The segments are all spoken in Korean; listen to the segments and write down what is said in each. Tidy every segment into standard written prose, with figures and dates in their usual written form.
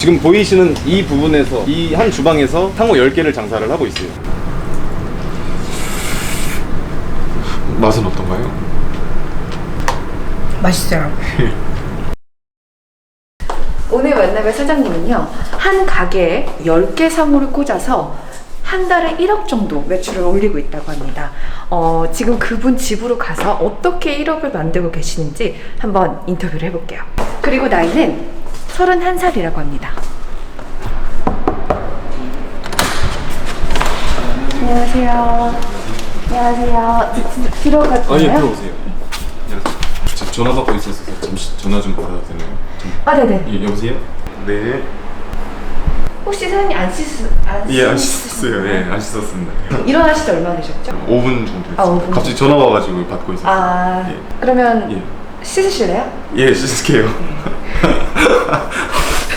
지금 보이시는 이 부분에서 이 한 주방에서 상호 10개를 장사를 하고 있어요. 맛은 어떤가요? 맛있어요. 오늘 만나볼 사장님은요, 한 가게에 10개 상호를 꽂아서 한 달에 1억 정도 매출을 올리고 있다고 합니다. 지금 그분 집으로 가서 어떻게 1억을 만들고 계시는지 한번 인터뷰를 해볼게요. 그리고 나이는 31살이라고 합니다. 안녕하세요. 안녕하세요. 들어가도 되나요? 예, 들어오세요. 지금 전화 받고 있어서 잠시 전화 좀 받아도 되나요? 네네. 예, 여보세요? 네. 혹시 사장님 안 예, 안 씻었어요. 예, 안 씻었습니다. 일어나신 지 얼마나 되셨죠? 5분 정도 됐어요. 5분. 갑자기 전화 와가지고 받고 있었어요. 예. 그러면 예. 씻으실래요? 예, 씻을게요.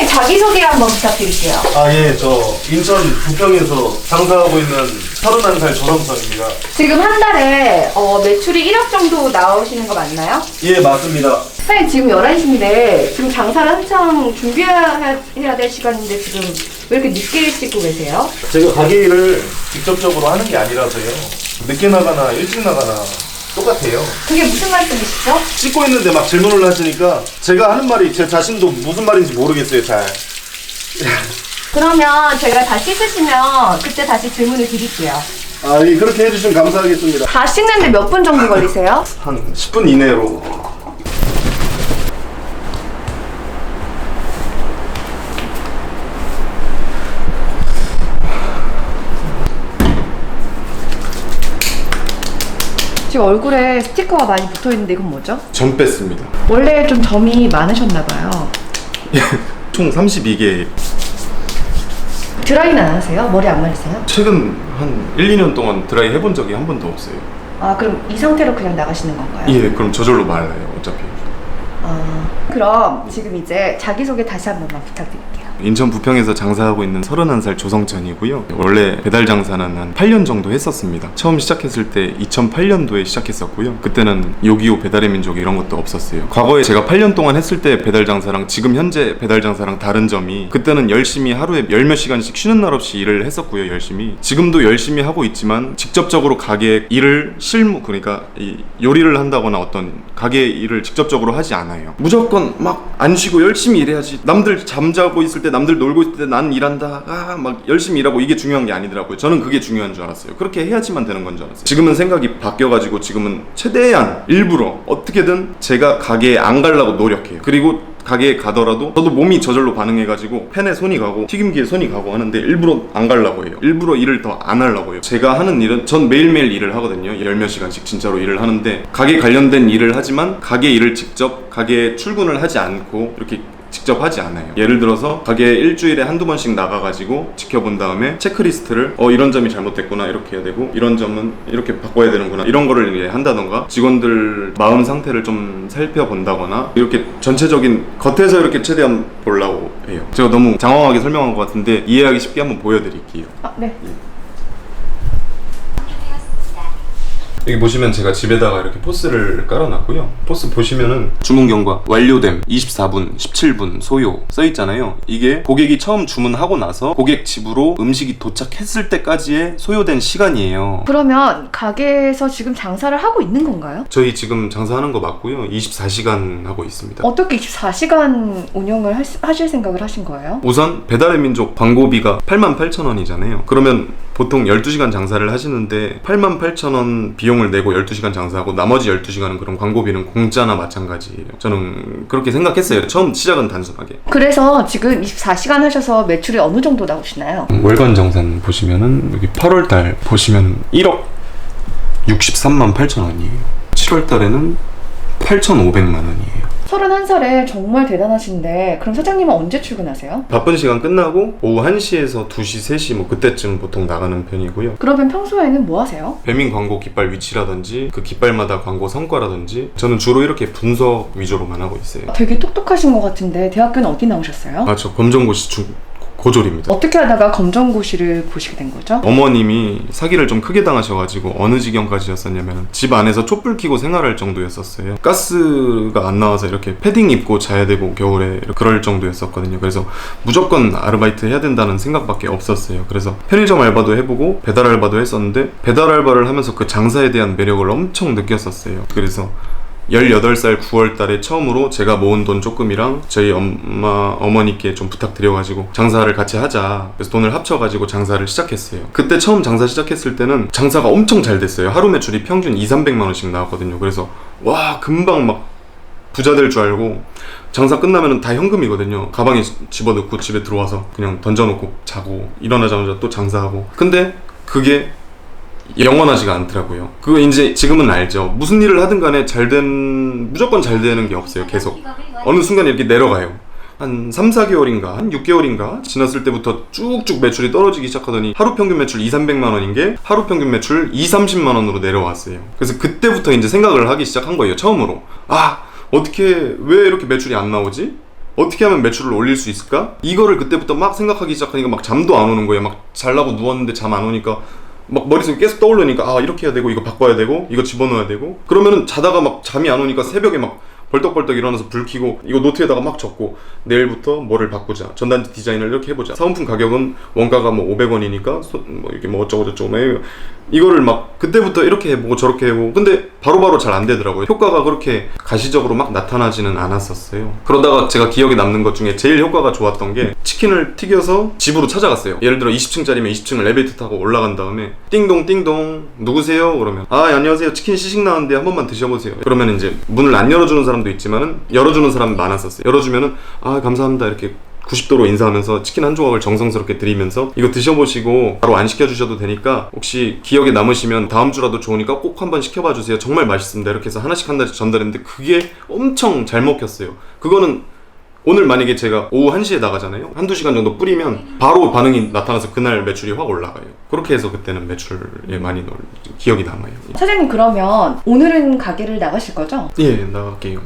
자기소개 한번 부탁드릴게요. 예, 저 인천 부평에서 장사하고 있는 31살 조рам선입니다. 지금 한 달에 매출이 1억 정도 나오시는 거 맞나요? 예, 맞습니다. 사장님 지금 11시인데 지금 장사를 한창 준비해야 될 시간인데 지금 왜 이렇게 늦게 찍고 계세요? 제가 가게 일을 직접적으로 하는 게 아니라서요. 늦게 나가나 일찍 나가나 똑같아요. 그게 무슨 말씀이시죠? 찍고 있는데 막 질문을 하시니까 제가 하는 말이 제 자신도 무슨 말인지 모르겠어요, 잘. 그러면 저희가 다 씻으시면 그때 다시 질문을 드릴게요. 예, 그렇게 해주시면 감사하겠습니다. 다 씻는데 몇 분 정도 걸리세요? 한 10분 이내로. 지금 얼굴에 스티커가 많이 붙어있는데 이건 뭐죠? 전 뺐습니다. 원래 좀 점이 많으셨나봐요. 총 32개. 드라이는 안 하세요? 머리 안 말리세요? 최근 한 1, 2년 동안 드라이 해본 적이 한 번도 없어요. 그럼 이 상태로 그냥 나가시는 건가요? 예, 그럼 저절로 말라요, 어차피. 그럼 지금 이제 자기소개 다시 한 번만 부탁드릴게요. 인천 부평에서 장사하고 있는 31살 조성찬이고요. 원래 배달 장사는 한 8년 정도 했었습니다. 처음 시작했을 때 2008년도에 시작했었고요. 그때는 요기요 배달의 민족 이런 것도 없었어요. 과거에 제가 8년 동안 했을 때 배달 장사랑 지금 현재 배달 장사랑 다른 점이, 그때는 열심히 하루에 열 몇 시간씩 쉬는 날 없이 일을 했었고요. 열심히. 지금도 열심히 하고 있지만 직접적으로 가게 일을 그러니까 이 요리를 한다거나 어떤 가게 일을 직접적으로 하지 않아요. 무조건 막 안 쉬고 열심히 일해야지. 남들 잠자고 있을 때, 남들 놀고 있을 때 난 일한다, 막 열심히 일하고, 이게 중요한 게 아니더라고요. 저는 그게 중요한 줄 알았어요. 그렇게 해야지만 되는 건 줄 알았어요. 지금은 생각이 바뀌어가지고 지금은 최대한 일부러 어떻게든 제가 가게에 안 가려고 노력해요. 그리고 가게에 가더라도 저도 몸이 저절로 반응해가지고 팬에 손이 가고 튀김기에 손이 가고 하는데 일부러 안 가려고 해요. 일부러 일을 더 안 하려고 해요. 제가 하는 일은, 전 매일매일 일을 하거든요. 열 몇 시간씩 진짜로 일을 하는데, 가게 관련된 일을 하지만 가게 일을 직접 가게에 출근을 하지 않고 이렇게 직접 하지 않아요. 예를 들어서 가게에 일주일에 한두 번씩 나가가지고 지켜본 다음에 체크리스트를 이런 점이 잘못됐구나, 이렇게 해야 되고, 이런 점은 이렇게 바꿔야 되는구나, 이런 거를 이제 한다던가, 직원들 마음 상태를 좀 살펴본다거나, 이렇게 전체적인 겉에서 이렇게 최대한 보려고 해요. 제가 너무 장황하게 설명한 것 같은데 이해하기 쉽게 한번 보여드릴게요. 네. 여기 보시면 제가 집에다가 이렇게 포스를 깔아놨고요. 포스 보시면은 주문 경과 완료됨 24분 17분 소요 써있잖아요. 이게 고객이 처음 주문하고 나서 고객 집으로 음식이 도착했을 때까지의 소요된 시간이에요. 그러면 가게에서 지금 장사를 하고 있는 건가요? 저희 지금 장사하는 거 맞고요. 24시간 하고 있습니다. 어떻게 24시간 운영을 하실 생각을 하신 거예요? 우선 배달의 민족 광고비가 88,000원이잖아요. 그러면 보통 12시간 장사를 하시는데 88,000원 비용을 내고 12시간 장사하고 나머지 12시간은 그런 광고비는 공짜나 마찬가지예요. 저는 그렇게 생각했어요. 처음 시작은 단순하게. 그래서 지금 24시간 하셔서 매출이 어느 정도 나오시나요? 월간 정산 보시면은 여기 8월달 보시면 1억 63만 8천 원이에요. 7월달에는 8,500만 원이에요. 31살에 정말 대단하신데, 그럼 사장님은 언제 출근하세요? 바쁜 시간 끝나고 오후 1시에서 2시, 3시 뭐 그때쯤 보통 나가는 편이고요. 그러면 평소에는 뭐 하세요? 배민 광고 깃발 위치라든지 그 깃발마다 광고 성과라든지, 저는 주로 이렇게 분석 위주로만 하고 있어요. 되게 똑똑하신 것 같은데 대학교는 어디 나오셨어요? 저 검정고시 고졸입니다. 어떻게 하다가 검정고시를 보시게 된 거죠? 어머님이 사기를 좀 크게 당하셔가지고 어느 지경까지였었냐면 집 안에서 촛불 켜고 생활할 정도였었어요. 가스가 안 나와서 이렇게 패딩 입고 자야 되고 겨울에 그럴 정도였었거든요. 그래서 무조건 아르바이트 해야 된다는 생각밖에 없었어요. 그래서 편의점 알바도 해보고 배달 알바도 했었는데 배달 알바를 하면서 그 장사에 대한 매력을 엄청 느꼈었어요. 그래서 18살 9월 달에 처음으로 제가 모은 돈 조금이랑 저희 어머니께 좀 부탁드려가지고 장사를 같이 하자. 그래서 돈을 합쳐가지고 장사를 시작했어요. 그때 처음 장사 시작했을 때는 장사가 엄청 잘 됐어요. 하루 매출이 평균 200~300만 원씩 나왔거든요. 그래서 와, 금방 막 부자 될 줄 알고 장사 끝나면 다 현금이거든요. 가방에 집어넣고 집에 들어와서 그냥 던져놓고 자고 일어나자마자 또 장사하고. 근데 그게 영원하지가 않더라고요. 그거 이제 지금은 알죠. 무슨 일을 하든 간에 무조건 잘 되는 게 없어요. 계속 어느 순간 이렇게 내려가요. 한 3~4개월인가 한 6개월인가 지났을 때부터 쭉쭉 매출이 떨어지기 시작하더니 하루 평균 매출 200~300만 원인 게 하루 평균 매출 20~30만 원으로 내려왔어요. 그래서 그때부터 이제 생각을 하기 시작한 거예요. 처음으로 어떻게 왜 이렇게 매출이 안 나오지? 어떻게 하면 매출을 올릴 수 있을까? 이거를 그때부터 막 생각하기 시작하니까 막 잠도 안 오는 거예요. 막 자려고 누웠는데 잠 안 오니까 막 머릿속에 계속 떠오르니까 이렇게 해야 되고 이거 바꿔야 되고 이거 집어넣어야 되고 그러면은 자다가 막 잠이 안 오니까 새벽에 막 벌떡벌떡 일어나서 불 켜고 이거 노트에다가 막 적고 내일부터 뭐를 바꾸자, 전단지 디자인을 이렇게 해보자, 사은품 가격은 원가가 뭐 500원이니까 이렇게 뭐 어쩌고 저쩌고 이거를 막 그때부터 이렇게 해보고 저렇게 해보고. 근데 바로바로 잘 안 되더라고요. 효과가 그렇게 가시적으로 막 나타나지는 않았었어요. 그러다가 제가 기억에 남는 것 중에 제일 효과가 좋았던 게 치킨을 튀겨서 집으로 찾아갔어요. 예를 들어 20층짜리면 20층을 엘리베이터 타고 올라간 다음에 띵동 띵동 누구세요? 그러면 안녕하세요, 치킨 시식 나왔는데 한 번만 드셔보세요. 그러면 이제 문을 안 열어주는 사람도 있지만은 열어주는 사람이 많았었어요. 열어주면은 감사합니다 이렇게 90도로 인사하면서 치킨 한 조각을 정성스럽게 드리면서 이거 드셔보시고 바로 안 시켜주셔도 되니까 혹시 기억에 남으시면 다음 주라도 좋으니까 꼭 한번 시켜봐 주세요. 정말 맛있습니다. 이렇게 해서 하나씩 전달했는데 그게 엄청 잘 먹혔어요. 그거는 오늘 만약에 제가 오후 1시에 나가잖아요. 한두 시간 정도 뿌리면 바로 반응이 나타나서 그날 매출이 확 올라가요. 그렇게 해서 그때는 매출에 많이 기억이 남아요. 사장님, 그러면 오늘은 가게를 나가실 거죠? 예, 나갈게요.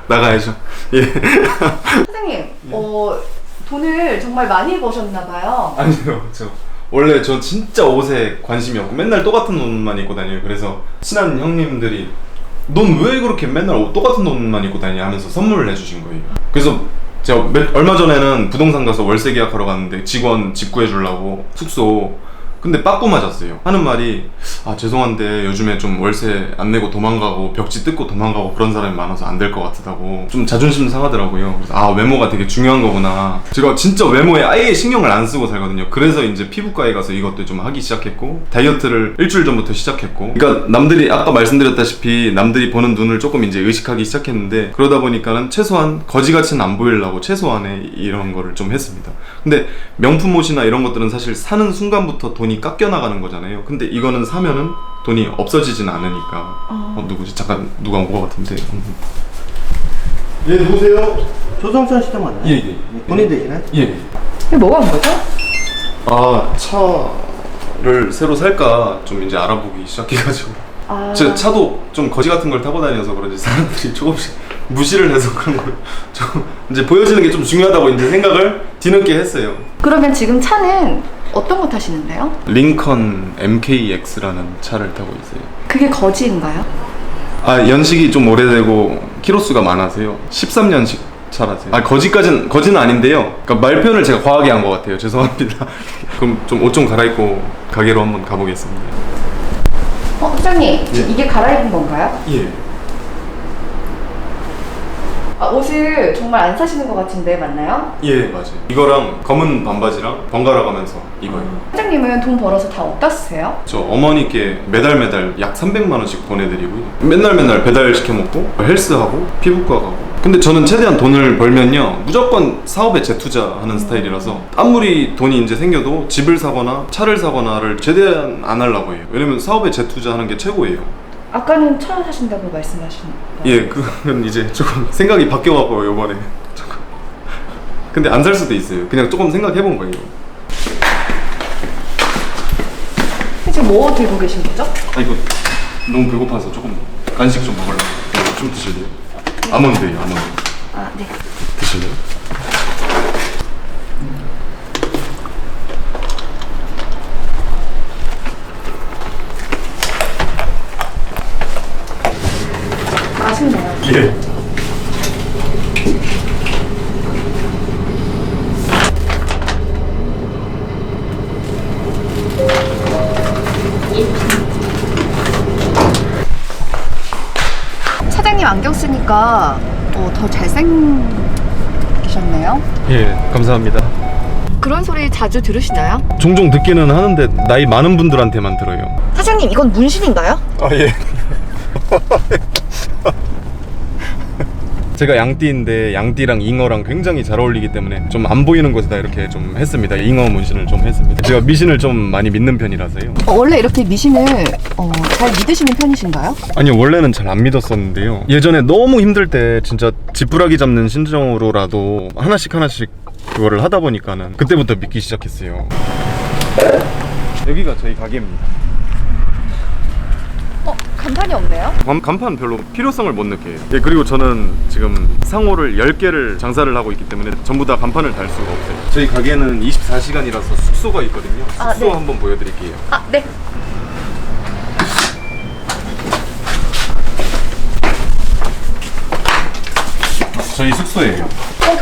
나가야죠. 예. 사장님, 돈을 정말 많이 버셨나 봐요. 아니요, 원래 저 진짜 옷에 관심이 없고 맨날 똑같은 옷만 입고 다녀요. 그래서 친한 형님들이 넌 왜 그렇게 맨날 똑같은 옷만 입고 다니냐 하면서 선물을 해주신 거예요. 그래서 제가 얼마 전에는 부동산 가서 월세 계약하러 갔는데 직원 집 구해주려고 숙소. 근데 빠꾸 맞았어요. 하는 말이 죄송한데 요즘에 좀 월세 안 내고 도망가고 벽지 뜯고 도망가고 그런 사람이 많아서 안 될 것 같다고. 좀 자존심 상하더라고요. 그래서 외모가 되게 중요한 거구나. 제가 진짜 외모에 아예 신경을 안 쓰고 살거든요. 그래서 이제 피부과에 가서 이것도 좀 하기 시작했고 다이어트를 일주일 전부터 시작했고. 그러니까 남들이 아까 말씀드렸다시피 남들이 보는 눈을 조금 이제 의식하기 시작했는데 그러다 보니까는 최소한 거지같이는 안 보이려고 최소한의 이런 거를 좀 했습니다. 근데 명품 옷이나 이런 것들은 사실 사는 순간부터 돈이 깎여 나가는 거잖아요. 근데 이거는 사면은 돈이 없어지진 않으니까. 누구지? 잠깐 누가 온 것 같은데. 예, 누구세요? 조성선 씨도 맞나요? 예. 본인 되시나요? 예. 이게 뭐가 온 거죠? 차를 새로 살까 좀 이제 알아보기 시작해가지고. 제 차도 좀 거지 같은 걸 타고 다녀서 그런지 사람들이 조금씩 무시를 해서 그런 걸 좀 이제 보여지는 게 좀 중요하다고 이제 생각을 뒤늦게 했어요. 그러면 지금 차는 어떤 거 타시는데요? 링컨 MKX라는 차를 타고 있어요. 그게 거지인가요? 연식이 좀 오래되고 키로수가 많아서요. 13년식 차라서요. 거지는 아닌데요. 그러니까 말 표현을 제가 과하게 한 것 같아요. 죄송합니다. 그럼 좀 옷 좀 갈아입고 가게로 한번 가보겠습니다. 사장님, 이게 갈아입은 건가요? 예. 옷을 정말 안 사시는 것 같은데 맞나요? 예, 맞아요. 이거랑 검은 반바지랑 번갈아 가면서 입어요. 사장님은 돈 벌어서 다 어디다 쓰세요? 저 어머니께 매달 약 300만 원씩 보내드리고요. 맨날 배달 시켜 먹고 헬스하고 피부과 가고. 근데 저는 최대한 돈을 벌면요 무조건 사업에 재투자하는 스타일이라서 아무리 돈이 이제 생겨도 집을 사거나 차를 사거나를 최대한 안 하려고 해요. 왜냐면 사업에 재투자하는 게 최고예요. 아까는 차 사신다고 말씀하시는 거예요? 예, 그건 이제 조금 생각이 바뀌어갖고 요번에 조금. 근데 안 살 수도 있어요. 그냥 조금 생각해본 거예요. 지금 뭐 들고 계신 거죠? 이거 너무 배고파서 조금 간식 좀 먹으려고. 좀 드실래요? 아몬드예요, 아몬드. 네. 드실래요? 네. 사장님 안경 쓰니까 더 잘생기셨네요. 예, 감사합니다. 그런 소리 자주 들으시나요? 종종 듣기는 하는데 나이 많은 분들한테만 들어요. 사장님 이건 문신인가요? 아, 예. 제가 양띠인데 양띠랑 잉어랑 굉장히 잘 어울리기 때문에 좀 안 보이는 곳에다 이렇게 좀 했습니다. 잉어 문신을 좀 했습니다. 제가 미신을 좀 많이 믿는 편이라서요. 원래 이렇게 미신을 잘 믿으시는 편이신가요? 아니요, 원래는 잘 안 믿었었는데요. 예전에 너무 힘들 때 진짜 지푸라기 잡는 심정으로라도 하나씩 그거를 하다 보니까는 그때부터 믿기 시작했어요. 여기가 저희 가게입니다. 간판이 없네요. 간판 별로 필요성을 못 느껴요. 예, 그리고 저는 지금 상호를 10개를 장사를 하고 있기 때문에 전부 다 간판을 달 수가 없어요. 저희 가게는 24시간이라서 숙소가 있거든요. 숙소 네. 한번 보여드릴게요. 네. 저희 숙소예요.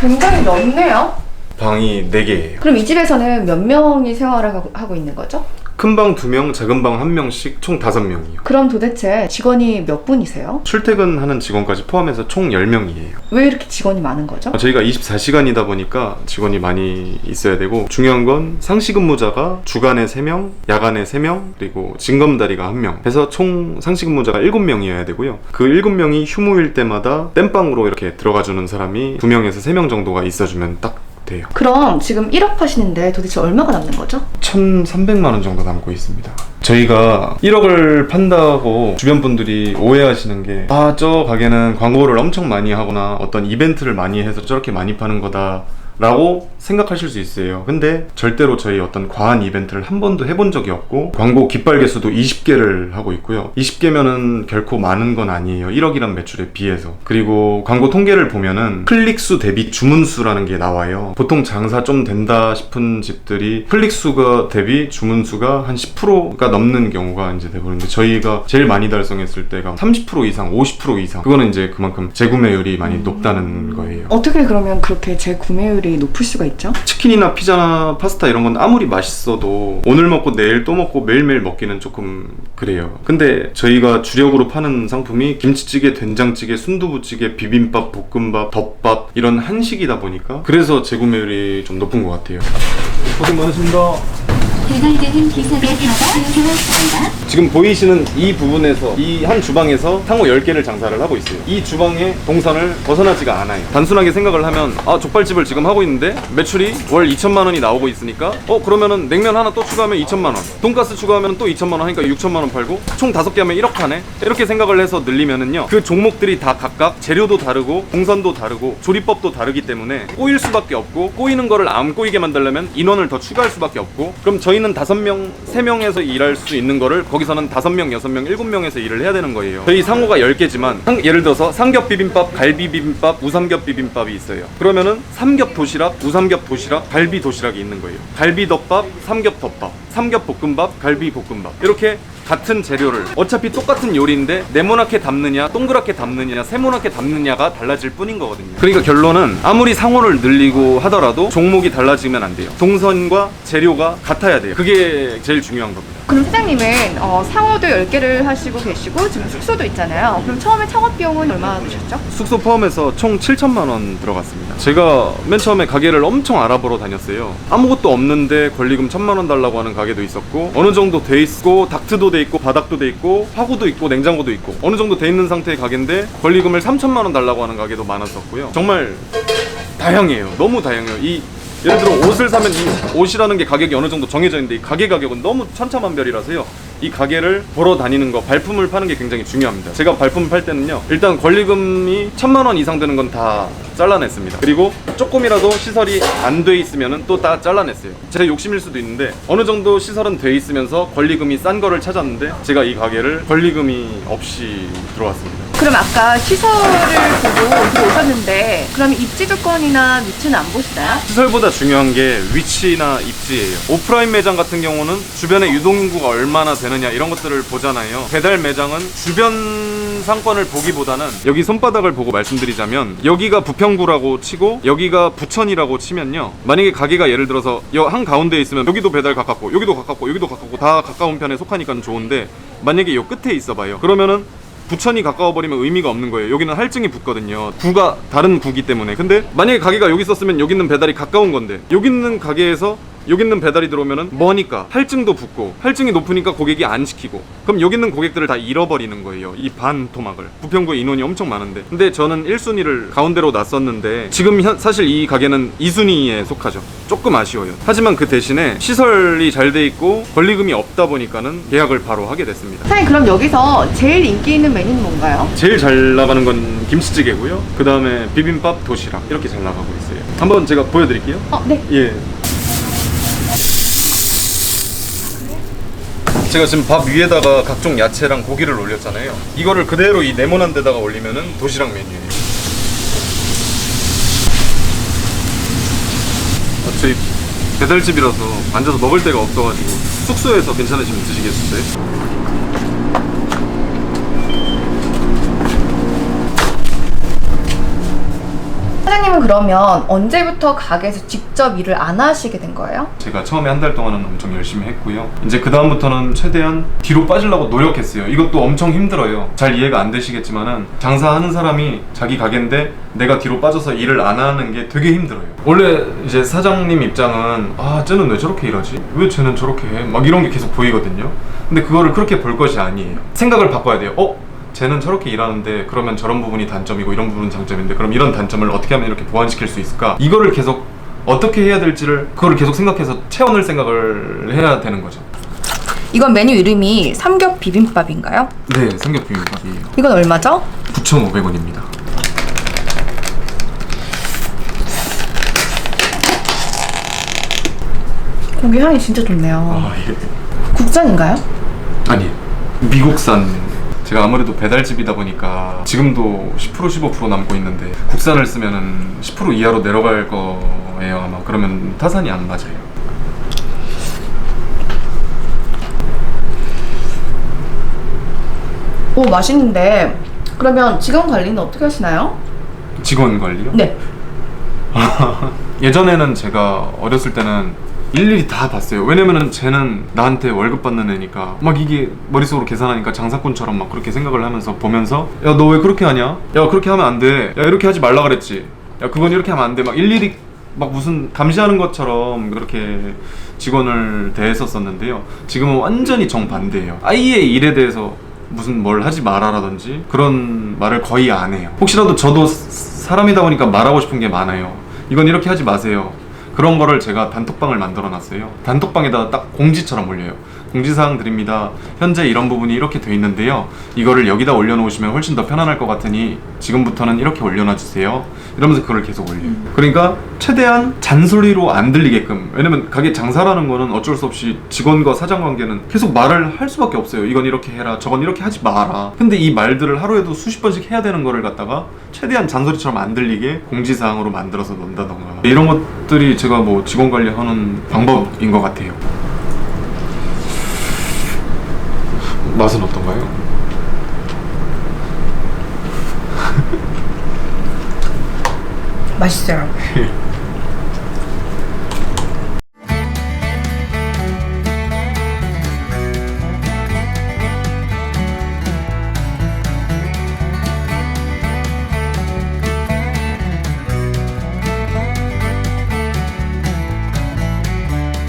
굉장히 넓네요. 방이 4개예요. 그럼 이 집에서는 몇 명이 생활을 하고 있는 거죠? 큰 방 2명, 작은 방 1명씩 총 5명이요. 그럼 도대체 직원이 몇 분이세요? 출퇴근하는 직원까지 포함해서 총 10명이에요. 왜 이렇게 직원이 많은 거죠? 저희가 24시간이다 보니까 직원이 많이 있어야 되고, 중요한 건 상시근무자가 주간에 3명, 야간에 3명, 그리고 징검다리가 1명 해서 총 상시근무자가 7명이어야 되고요. 그 7명이 휴무일 때마다 땜빵으로 이렇게 들어가주는 사람이 2명에서 3명 정도가 있어주면 딱 돼요. 그럼 지금 1억 파시는데 도대체 얼마가 남는 거죠? 1,300만 원 정도 남고 있습니다. 저희가 1억을 판다고 주변 분들이 오해하시는 게, 아, 저 가게는 광고를 엄청 많이 하거나 어떤 이벤트를 많이 해서 저렇게 많이 파는 거다 라고 생각하실 수 있어요. 근데 절대로 저희 어떤 과한 이벤트를 한 번도 해본 적이 없고, 광고 깃발 개수도 20개를 하고 있고요. 20개면은 결코 많은 건 아니에요. 1억이란 매출에 비해서. 그리고 광고 통계를 보면은 클릭수 대비 주문수라는 게 나와요. 보통 장사 좀 된다 싶은 집들이 클릭수가 대비 주문수가 한 10%가 넘는 경우가 이제 돼버리는데, 저희가 제일 많이 달성했을 때가 30% 이상, 50% 이상. 그거는 이제 그만큼 재구매율이 많이 높다는 거예요. 어떻게 그러면 그렇게 재구매율이 높을 수가 있죠? 치킨이나 피자나 파스타 이런 건 아무리 맛있어도 오늘 먹고 내일 또 먹고 매일매일 먹기는 조금 그래요. 근데 저희가 주력으로 파는 상품이 김치찌개, 된장찌개, 순두부찌개, 비빔밥, 볶음밥, 덮밥 이런 한식이다 보니까 그래서 재구매율이 좀 높은 것 같아요. 고생 많으십니다. 배달되는 기사가 되었습니다. 지금 보이시는 이 부분에서, 이 한 주방에서 상호 10개를 장사를 하고 있어요. 이 주방의 동선을 벗어나지가 않아요. 단순하게 생각을 하면, 아, 족발집을 지금 하고 있는데 매출이 월 2천만 원이 나오고 있으니까 그러면은 냉면 하나 또 추가하면 2천만 원, 돈가스 추가하면 또 2천만 원 하니까 6천만 원 팔고 총 5개 하면 1억 하네? 이렇게 생각을 해서 늘리면은요, 그 종목들이 다 각각 재료도 다르고 동선도 다르고 조리법도 다르기 때문에 꼬일 수밖에 없고, 꼬이는 거를 안 꼬이게 만들려면 인원을 더 추가할 수밖에 없고, 그럼 저희는 5명, 3명에서 일할 수 있는 거를 거기서는 5명, 6명, 7명에서 일을 해야 되는 거예요. 저희 상호가 10개지만 예를 들어서 삼겹 비빔밥, 갈비 비빔밥, 우삼겹 비빔밥이 있어요. 그러면은 삼겹 도시락, 우삼겹 도시락, 갈비 도시락이 있는 거예요. 갈비 덮밥, 삼겹 덮밥, 삼겹 볶음밥, 갈비 볶음밥, 이렇게 같은 재료를 어차피 똑같은 요리인데 네모나게 담느냐 동그랗게 담느냐 세모나게 담느냐가 달라질 뿐인 거거든요. 그러니까 결론은 아무리 상호를 늘리고 하더라도 종목이 달라지면 안 돼요. 동선과 재료가 같아야 돼요. 그게 제일 중요한 겁니다. 그럼 사장님은 상호도 10개를 하시고 계시고 지금 숙소도 있잖아요. 그럼 처음에 창업 비용은 얼마나 드셨죠? 숙소 포함해서 총 7천만 원 들어갔습니다. 제가 맨 처음에 가게를 엄청 알아보러 다녔어요. 아무것도 없는데 권리금 1,000만 원 달라고 하는 가게도 있었고, 어느 정도 돼 있고 닥트도 돼 있고 바닥도 돼 있고 화구도 있고 냉장고도 있고 어느 정도 돼 있는 상태의 가게인데 권리금을 3천만 원 달라고 하는 가게도 많았었고요. 정말 다양해요. 너무 다양해요. 예를 들어 옷을 사면 이 옷이라는 게 가격이 어느 정도 정해져 있는데, 이 가게 가격은 너무 천차만별이라서요. 이 가게를 보러 다니는 거, 발품을 파는 게 굉장히 중요합니다. 제가 발품을 팔 때는요, 일단 권리금이 1,000만 원 이상 되는 건 다 잘라냈습니다. 그리고 조금이라도 시설이 안 돼 있으면은 또 다 잘라냈어요. 제 욕심일 수도 있는데 어느 정도 시설은 돼 있으면서 권리금이 싼 거를 찾았는데, 제가 이 가게를 권리금이 없이 들어왔습니다. 그럼 아까 시설을 보고 들어오셨는데, 그럼 입지 조건이나 위치는 안 보시나요? 시설보다 중요한 게 위치나 입지예요. 오프라인 매장 같은 경우는 주변에 유동인구가 얼마나 되느냐 이런 것들을 보잖아요. 배달 매장은 주변 상권을 보기보다는 여기 손바닥을 보고 말씀드리자면 여기가 부평구라고 치고 여기가 부천이라고 치면요, 만약에 가게가 예를 들어서 한 가운데에 있으면 여기도 배달 가깝고 여기도 가깝고 여기도 가깝고 다 가까운 편에 속하니까 좋은데, 만약에 요 끝에 있어봐요. 그러면은 부천이 가까워버리면 의미가 없는 거예요. 여기는 할증이 붙거든요. 구가 다른 구기 때문에. 근데 만약에 가게가 여기 있었으면 여기 있는 배달이 가까운 건데, 여기 있는 가게에서 여기 있는 배달이 들어오면은 뭐니까 할증도 붙고, 할증이 높으니까 고객이 안 시키고, 그럼 여기 있는 고객들을 다 잃어버리는 거예요. 이 반 토막을. 부평구에 인원이 엄청 많은데, 근데 저는 1순위를 가운데로 놨었는데 지금 사실 이 가게는 2순위에 속하죠. 조금 아쉬워요. 하지만 그 대신에 시설이 잘 돼 있고 권리금이 없다 보니까는 계약을 바로 하게 됐습니다. 사장님, 그럼 여기서 제일 인기 있는 메뉴는 뭔가요? 제일 잘 나가는 건 김치찌개고요. 그 다음에 비빔밥, 도시락 이렇게 잘 나가고 있어요. 한번 제가 보여드릴게요. 네. 예. 제가 지금 밥 위에다가 각종 야채랑 고기를 올렸잖아요. 이거를 그대로 이 네모난 데다가 올리면은 도시락 메뉴예요. 저희 배달집이라서 앉아서 먹을 데가 없어가지고 숙소에서 괜찮으시면 드시겠어요? 사장님은 그러면 언제부터 가게에서 직접 일을 안 하시게 된 거예요? 제가 처음에 한 달 동안은 엄청 열심히 했고요. 이제 그 다음부터는 최대한 뒤로 빠지려고 노력했어요. 이것도 엄청 힘들어요. 잘 이해가 안 되시겠지만은 장사하는 사람이 자기 가게인데 내가 뒤로 빠져서 일을 안 하는 게 되게 힘들어요. 원래 이제 사장님 입장은 쟤는 왜 저렇게 일하지? 왜 쟤는 저렇게 해? 막 이런 게 계속 보이거든요. 근데 그거를 그렇게 볼 것이 아니에요. 생각을 바꿔야 돼요. 쟤는 저렇게 일하는데 그러면 저런 부분이 단점이고 이런 부분은 장점인데, 그럼 이런 단점을 어떻게 하면 이렇게 보완시킬 수 있을까? 이거를 계속 어떻게 해야 될지를 그거를 계속 생각해서 채워낼 생각을 해야 되는 거죠. 이건 메뉴 이름이 삼겹 비빔밥인가요? 네, 삼겹 비빔밥이에요. 이건 얼마죠? 9,500원입니다. 고기 향이 진짜 좋네요. 예. 국산인가요? 아니, 미국산. 제가 아무래도 배달집이다 보니까 지금도 10% 15% 남고 있는데, 국산을 쓰면은 10% 이하로 내려갈 거예요 아마. 그러면 타산이 안 맞아요. 오, 맛있는데 그러면 직원 관리는 어떻게 하시나요? 직원 관리요? 네. 예전에는 제가 어렸을 때는 일일이 다 봤어요. 왜냐면은 쟤는 나한테 월급 받는 애니까 막 이게 머릿속으로 계산하니까 장사꾼처럼 막 그렇게 생각을 하면서 보면서, 야 너 왜 그렇게 하냐? 야 그렇게 하면 안 돼. 야 이렇게 하지 말라 그랬지. 야 그건 이렇게 하면 안 돼. 막 일일이 막 무슨 감시하는 것처럼 그렇게 직원을 대했었었는데요. 지금은 완전히 정반대예요. 아예 일에 대해서 무슨 뭘 하지 마라라든지 그런 말을 거의 안 해요. 혹시라도 저도 사람이다 보니까 말하고 싶은 게 많아요. 이건 이렇게 하지 마세요. 그런 거를 제가 단톡방을 만들어 놨어요. 단톡방에다가 딱 공지처럼 올려요. 공지사항 드립니다. 현재 이런 부분이 이렇게 돼 있는데요. 이거를 여기다 올려놓으시면 훨씬 더 편안할 것 같으니 지금부터는 이렇게 올려놔주세요. 이러면서 그걸 계속 올려요. 그러니까 최대한 잔소리로 안 들리게끔. 왜냐면 가게 장사라는 거는 어쩔 수 없이 직원과 사장 관계는 계속 말을 할 수밖에 없어요. 이건 이렇게 해라, 저건 이렇게 하지 마라. 근데 이 말들을 하루에도 수십 번씩 해야 되는 거를 갖다가 최대한 잔소리처럼 안 들리게 공지사항으로 만들어서 놓는다던가, 이런 것들이 제가 뭐 직원 관리하는 방법인 것 같아요. 맛은 어떤가요? 맛있어요.